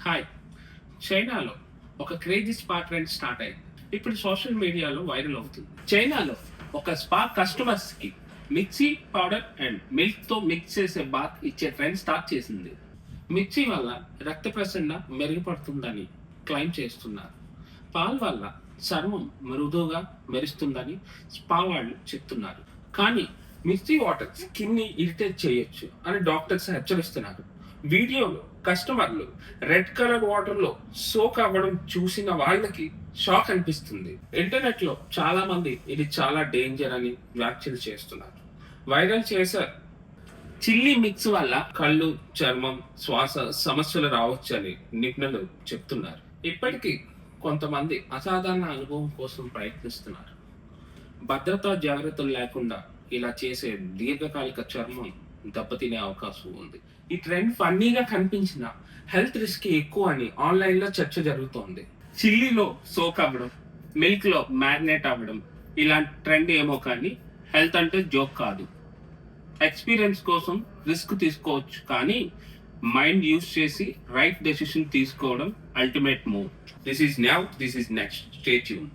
Hi. చైనాలో ఒక crazy spa trend start అయింది. ఇప్పుడు సోషల్ మీడియాలో వైరల్ అవుతుంది. చైనాలో ఒక స్పా కస్టమర్స్ కి మిక్సీ పౌడర్ అండ్ మిల్క్ తో మిక్స్ చేసే బాత్ ఇచ్చే ట్రెండ్ స్టార్ట్ చేసింది. మిక్సీ వల్ల రక్త ప్రసరణ మెరుగుపడుతుందని క్లెయిమ్ చేస్తున్నారు. పాల్ వల్ల చర్మం మృదువుగా మెరుస్తుందని స్పా వాళ్ళు చెప్తున్నారు. కానీ మిక్సీ వాటర్ స్కిన్ ని ఇరిటేట్ చేయొచ్చు అని డాక్టర్స్ హెచ్చరిస్తున్నారు. వీడియోలో కస్టమర్లు రెడ్ కలర్ వాటర్ లో సోక్ అవ్వడం చూసిన వాళ్ళకి షాక్ అనిపిస్తుంది. ఇంటర్నెట్ లో చాలా మంది ఇది చాలా డేంజర్ అని వ్యాఖ్యలు చేస్తున్నారు. వైరల్ చేశారు. చిల్లీ మిక్స్ వల్ల కళ్ళు, చర్మం, శ్వాస సమస్యలు రావచ్చని నిపుణులు చెప్తున్నారు. ఇప్పటికీ కొంతమంది అసాధారణ అనుభవం కోసం ప్రయత్నిస్తున్నారు. భద్రతా జాగ్రత్తలు లేకుండా ఇలా చేసే దీర్ఘకాలిక చర్మం దెబ్బతినే అవకాశం ఉంది. ఈ ట్రెండ్ ఫన్నీగా కనిపించిన హెల్త్ రిస్క్ ఎక్కువ అని ఆన్లైన్ లో చర్చ జరుగుతోంది. చిల్లీలో సోక్ అవ్వడం, మిల్క్ లో మ్యారినేట్ అవ్వడం ఇలాంటి ట్రెండ్ ఏమో కానీ హెల్త్ అంటే జోక్ కాదు. ఎక్స్పీరియన్స్ కోసం రిస్క్ తీసుకోవచ్చు, కానీ మైండ్ యూస్ చేసి రైట్ డెసిషన్ తీసుకోవడం ultimate move. This is now, this is next. Stay tune.